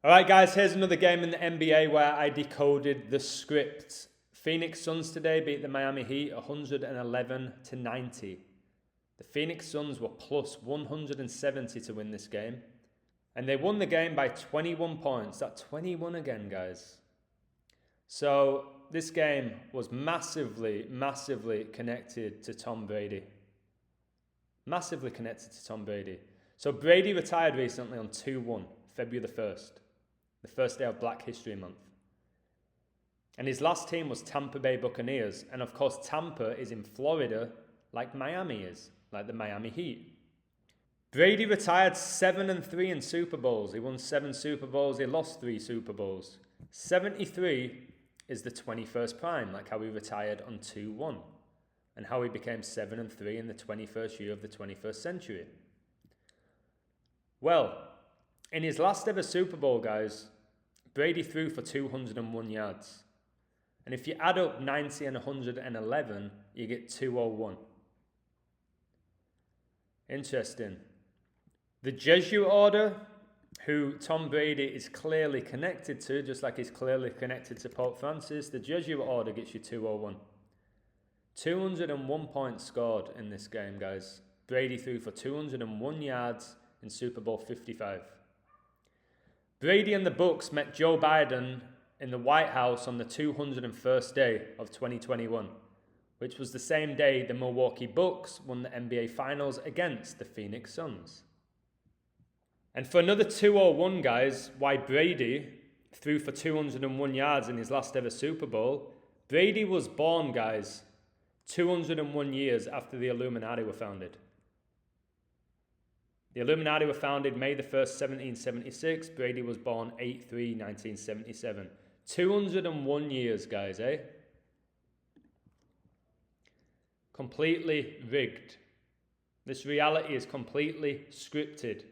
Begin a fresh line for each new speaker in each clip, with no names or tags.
All right, guys, here's another game in the NBA where I decoded the script. Phoenix Suns today beat the Miami Heat 111-90. The Phoenix Suns were plus 170 to win this game. And they won the game by 21 points. That's 21 again, guys. So this game was massively connected to Tom Brady. Massively connected to Tom Brady. So Brady retired recently on 2-1, February the 1st. The first day of Black History Month. And his last team was Tampa Bay Buccaneers. And of course, Tampa is in Florida like Miami is, like the Miami Heat. Brady retired 7-3 in Super Bowls. He won 7 Super Bowls. He lost 3 Super Bowls. 73 is the 21st prime, like how he retired on 2-1. And how he became 7-3 in the 21st year of the 21st century. Well, in his last ever Super Bowl, guys, Brady threw for 201 yards. And if you add up 90 and 111, you get 201. Interesting. The Jesuit order, who Tom Brady is clearly connected to, just like he's clearly connected to Pope Francis, the Jesuit order gets you 201. 201 points scored in this game, guys. Brady threw for 201 yards in Super Bowl 55. Brady and the Bucs met Joe Biden in the White House on the 201st day of 2021, which was the same day the Milwaukee Bucks won the NBA Finals against the Phoenix Suns. And for another 201, guys, why Brady threw for 201 yards in his last ever Super Bowl, Brady was born, guys, 201 years after the Illuminati were founded. The Illuminati were founded May the 1st, 1776. Brady was born 8/3/1977. 201 years, guys, eh? Completely rigged. This reality is completely scripted.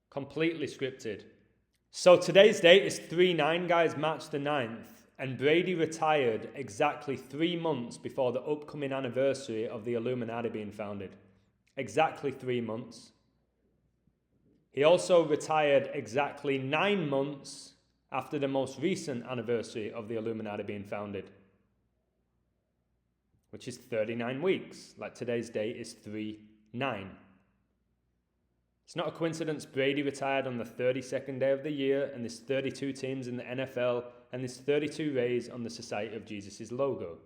Completely scripted. So today's date is 3/9, guys, March the 9th. And Brady retired exactly 3 months before the upcoming anniversary of the Illuminati being founded. Exactly 3 months. He also retired exactly 9 months after the most recent anniversary of the Illuminati being founded, which is 39 weeks. Like today's date is 3/9. It's not a coincidence Brady retired on the 32nd day of the year, and there's 32 teams in the NFL, and there's 32 rays on the Society of Jesus' logo.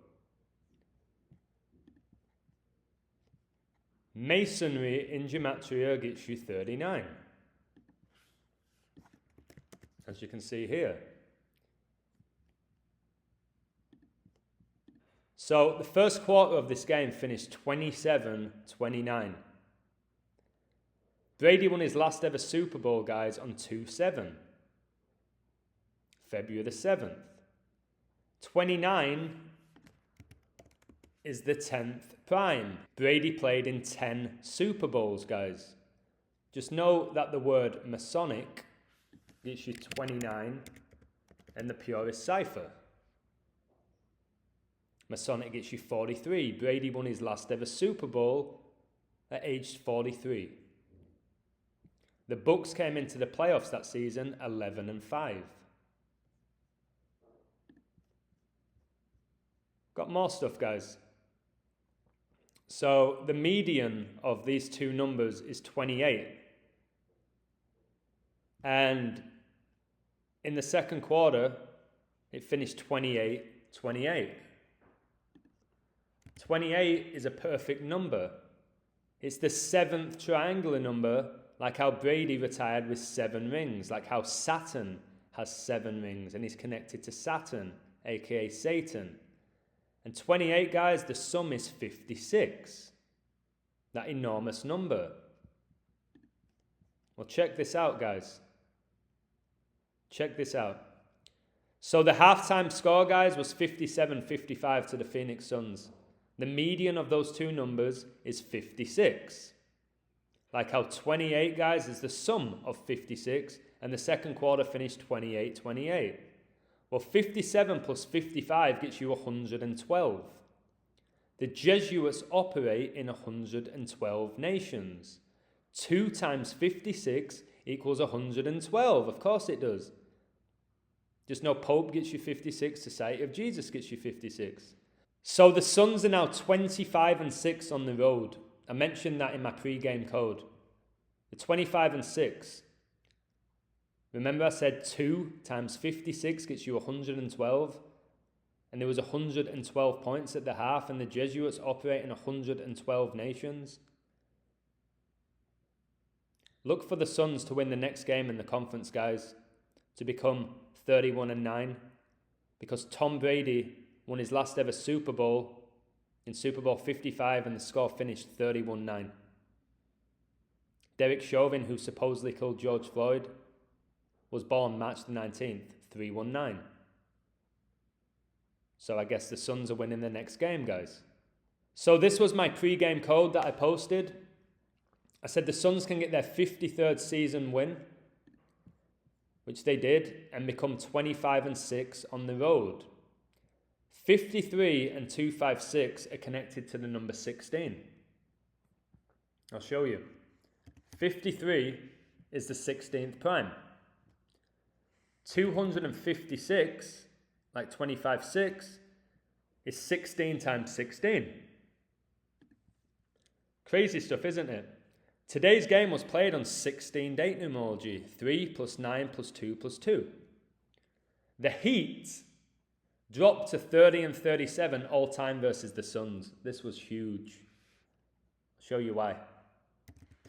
Masonry in Gematria gets you 39. As you can see here. So the first quarter of this game finished 27-29. Brady won his last ever Super Bowl, guys, on 2/7. February the 7th. 29 is the 10th prime. Brady played in 10 Super Bowls, guys. Just know that the word Masonic gets you 29 and the purest cipher. Masonic gets you 43. Brady won his last ever Super Bowl at age 43. The Bucks came into the playoffs that season 11-5. Got more stuff, guys. So the median of these two numbers is 28. And in the second quarter, it finished 28-28. 28 is a perfect number. It's the 7th triangular number, like how Brady retired with 7 rings, like how Saturn has 7 rings and he's connected to Saturn, aka Satan. And 28, guys, the sum is 56. That enormous number. Well, check this out, guys. Check this out. So the halftime score, guys, was 57-55 to the Phoenix Suns. The median of those two numbers is 56. Like how 28, guys, is the sum of 56, and the second quarter finished 28-28. Well, 57 plus 55 gets you 112. The Jesuits operate in 112 nations. 2 times 56 equals 112. Of course it does. Just know Pope gets you 56. Society of Jesus gets you 56. So the Suns are now 25-6 on the road. I mentioned that in my pre-game code. The 25-6. Remember I said 2 times 56 gets you 112? And there was 112 points at the half, and the Jesuits operate in 112 nations. Look for the Suns to win the next game in the conference, guys, to become 31-9, because Tom Brady won his last ever Super Bowl in Super Bowl 55, and the score finished 31-9. Derek Chauvin, who supposedly killed George Floyd, was born March the 19th, 319. So I guess the Suns are winning the next game, guys. So this was my pre-game code that I posted. I said the Suns can get their 53rd season win, which they did, and become 25-6 on the road. 53 and 256 are connected to the number 16. I'll show you. 53 is the 16th prime. 256, like 25-6, is 16 times 16. Crazy stuff, isn't it? Today's game was played on 16 date numerology, 3 plus 9 plus 2 plus 2. The Heat dropped to 30 and 37 all time versus the Suns. This was huge. I'll show you why.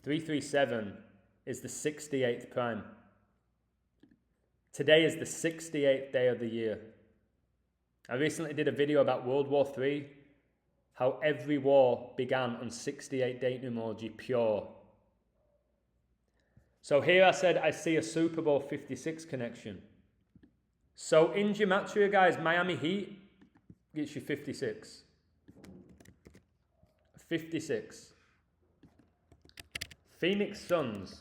337 is the 68th prime. Today is the 68th day of the year. I recently did a video about World War III, how every war began on 68 date numerology pure. So here I said I see a Super Bowl 56 connection. So in Gematria, guys, Miami Heat gets you 56. 56. Phoenix Suns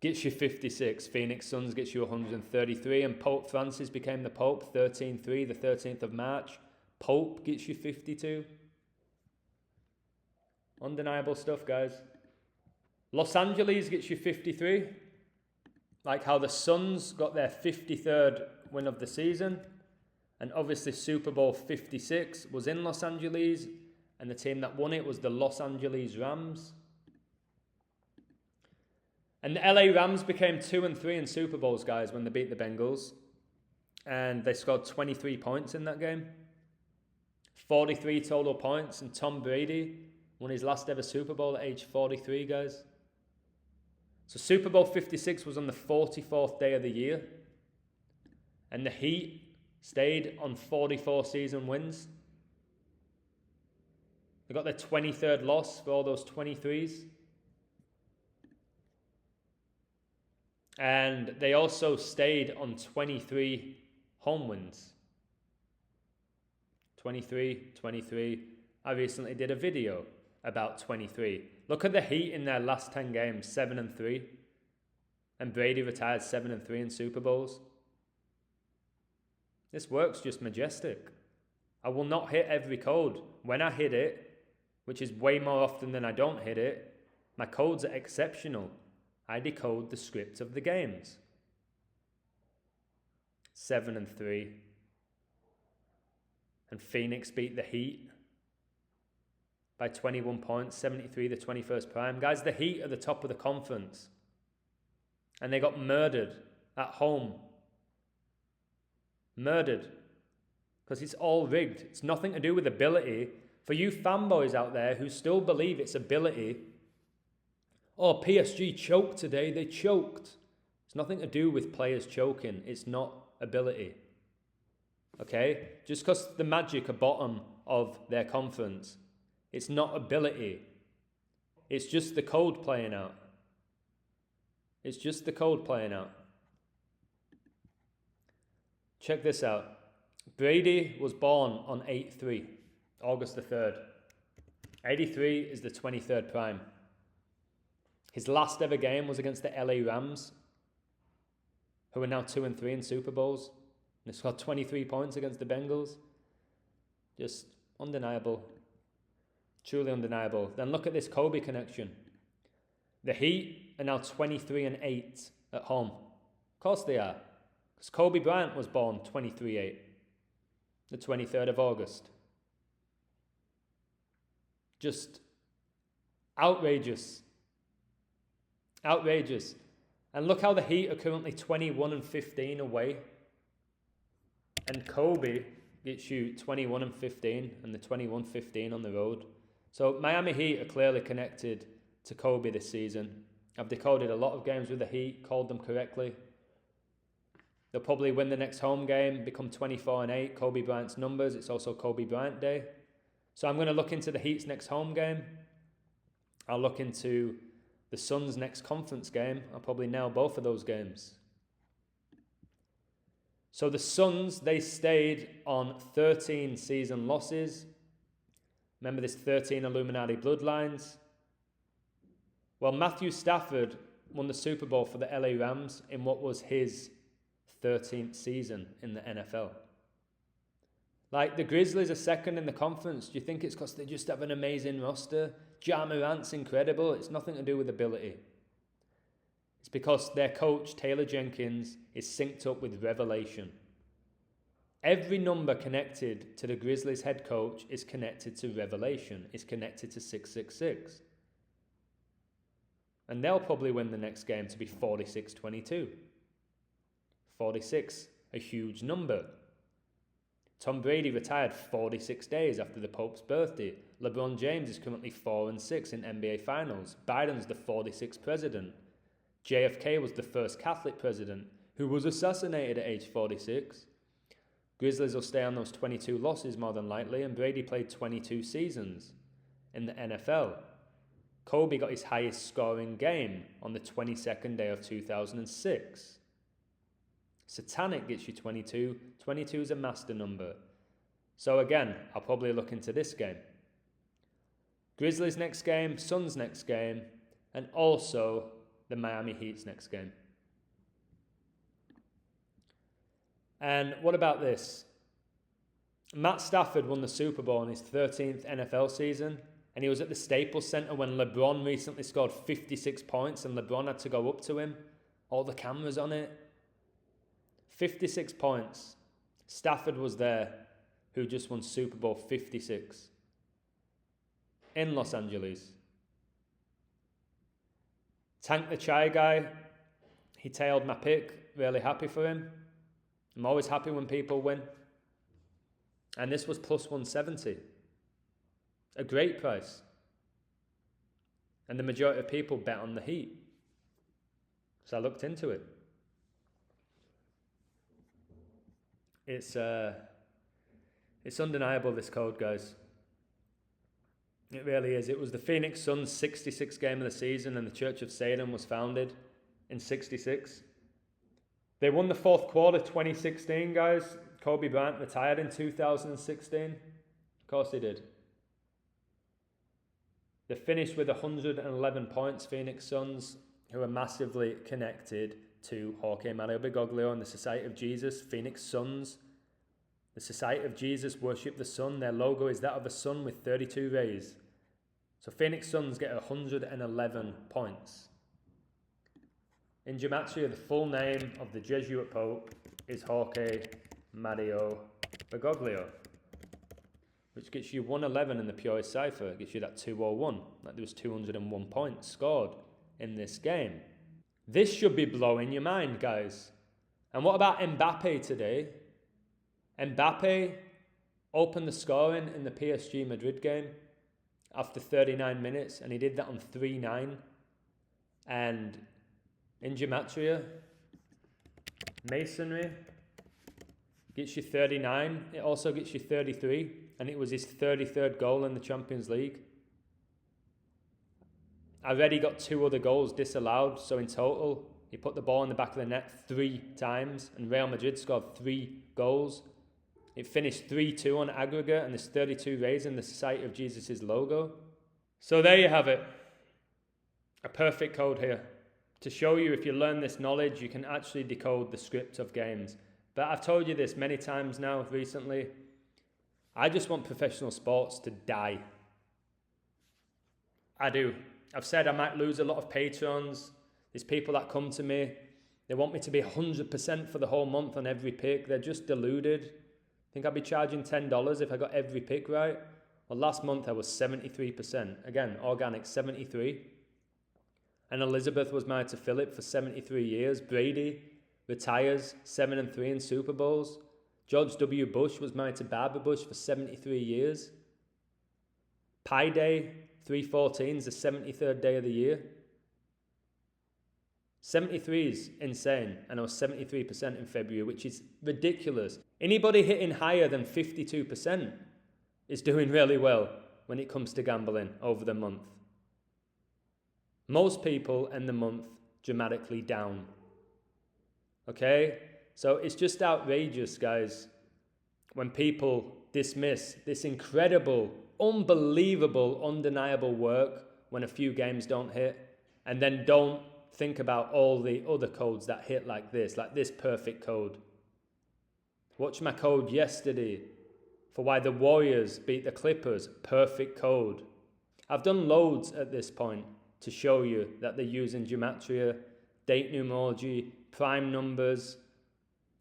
gets you 56. Phoenix Suns gets you 133. And Pope Francis became the Pope, 13-3, the 13th of March. Pope gets you 52. Undeniable stuff, guys. Los Angeles gets you 53. Like how the Suns got their 53rd win of the season. And obviously Super Bowl 56 was in Los Angeles. And the team that won it was the Los Angeles Rams. And the LA Rams became 2-3 in Super Bowls, guys, when they beat the Bengals. And they scored 23 points in that game. 43 total points. And Tom Brady won his last ever Super Bowl at age 43, guys. So Super Bowl 56 was on the 44th day of the year. And the Heat stayed on 44 season wins. They got their 23rd loss for all those 23s. And they also stayed on 23 home wins. 23. I recently did a video about 23. Look at the Heat in their last 10 games, 7-3. And Brady retired 7-3 in Super Bowls. This work's just majestic. I will not hit every code. When I hit it, which is way more often than I don't hit it, my codes are exceptional. I decode the script of the games. 7-3. And Phoenix beat the Heat by 21 points, 73 the 21st prime. Guys, the Heat are the top of the conference. And they got murdered at home. Murdered. Because it's all rigged. It's nothing to do with ability. For you fanboys out there who still believe it's ability, oh, PSG choked today. They choked. It's nothing to do with players choking. It's not ability. Okay? Just because the Magic are bottom of their conference, it's not ability. It's just the code playing out. It's just the code playing out. Check this out. Brady was born on 8-3, August the 3rd. 83 is the 23rd prime. His last ever game was against the LA Rams, who are now 2-3 in Super Bowls. And they scored 23 points against the Bengals. Just undeniable. Truly undeniable. Then look at this Kobe connection. The Heat are now 23-8 at home. Of course they are. Because Kobe Bryant was born 23-8. The 23rd of August. Just outrageous. Outrageous. And look how the Heat are currently 21-15 away. And Kobe gets you 21-15 and the 21-15 on the road. So Miami Heat are clearly connected to Kobe this season. I've decoded a lot of games with the Heat, called them correctly. They'll probably win the next home game, become 24-8, Kobe Bryant's numbers. It's also Kobe Bryant Day. So I'm going to look into the Heat's next home game. I'll look into the Suns' next conference game. I'll probably nail both of those games. So the Suns, they stayed on 13 season losses. Remember this 13 Illuminati bloodlines? Well, Matthew Stafford won the Super Bowl for the LA Rams in what was his 13th season in the NFL. Like, the Grizzlies are second in the conference. Do you think it's because they just have an amazing roster? Ja Morant's incredible. It's nothing to do with ability. It's because their coach, Taylor Jenkins, is synced up with revelation. Every number connected to the Grizzlies head coach is connected to revelation. It's connected to 666. And they'll probably win the next game to be 46-22. 46, a huge number. Tom Brady retired 46 days after the Pope's birthday. LeBron James is currently 4-6 in NBA Finals. Biden's the 46th president. JFK was the first Catholic president who was assassinated at age 46. Grizzlies will stay on those 22 losses more than likely, and Brady played 22 seasons in the NFL. Kobe got his highest scoring game on the 22nd day of 2006. Satanic gets you 22. 22 is a master number. So again, I'll probably look into this game. Grizzlies next game, Suns next game, and also the Miami Heat's next game. And what about this? Matt Stafford won the Super Bowl in his 13th NFL season, and he was at the Staples Center when LeBron recently scored 56 points, and LeBron had to go up to him. All the cameras on it. 56 points. Stafford was there, who just won Super Bowl 56 in Los Angeles. Tank the Chai guy, he tailed my pick. Really happy for him. I'm always happy when people win. And this was plus 170. A great price. And the majority of people bet on the Heat. So I looked into it. It's undeniable, this code, guys. It really is. It was the Phoenix Suns' 66th game of the season, and the Church of Satan was founded in 66. They won the fourth quarter 2016, guys. Kobe Bryant retired in 2016. Of course he did. They finished with 111 points, Phoenix Suns, who are massively connected to Jorge Mario Bergoglio and the Society of Jesus. Phoenix Suns, the Society of Jesus, worship the sun. Their logo is that of a sun with 32 rays. So Phoenix Suns get 111 points. In Gematria, the full name of the Jesuit Pope is Jorge Mario Bergoglio, which gets you 111 in the purest cipher. It gets you that 201. Like there was 201 points scored in this game. This should be blowing your mind, guys. And what about Mbappe today? Mbappe opened the scoring in the PSG Madrid game after 39 minutes, and he did that on 3-9. And in Gematria, Masonry gets you 39. It also gets you 33, and it was his 33rd goal in the Champions League. Already got 2 other goals disallowed, so in total, he put the ball in the back of the net 3 times, and Real Madrid scored 3 goals. It finished 3-2 on aggregate, and there's 32 rays in the Society of Jesus' logo. So there you have it. A perfect code here to show you if you learn this knowledge, you can actually decode the script of games. But I've told you this many times now recently. I just want professional sports to die. I do. I've said I might lose a lot of patrons. There's people that come to me. They want me to be 100% for the whole month on every pick. They're just deluded. Think I'd be charging $10 if I got every pick right? Well, last month I was 73%. Again, organic 73. And Elizabeth was married to Philip for 73 years. Brady retires 7-3 in Super Bowls. George W. Bush was married to Barbara Bush for 73 years. Pi Day 314 is the 73rd day of the year. 73 is insane, and I was 73% in February, which is ridiculous. Anybody hitting higher than 52% is doing really well when it comes to gambling over the month. Most people end the month dramatically down. Okay? So it's just outrageous, guys, when people dismiss this incredible, unbelievable, undeniable work when a few games don't hit, and then don't think about all the other codes that hit like this perfect code. Watch my code yesterday for why the Warriors beat the Clippers. Perfect code. I've done loads at this point to show you that they're using gematria, date numerology, prime numbers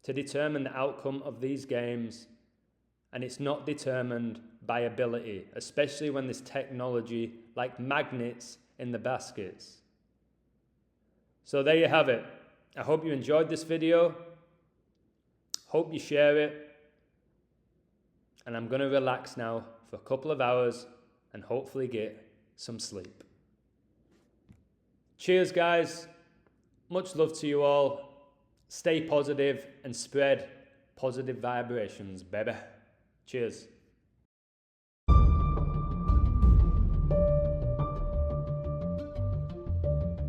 to determine the outcome of these games, and it's not determined by ability, especially when there's technology like magnets in the baskets. So there you have it. I hope you enjoyed this video. Hope you share it. And I'm going to relax now for a couple of hours and hopefully get some sleep. Cheers, guys. Much love to you all. Stay positive and spread positive vibrations, baby. Cheers.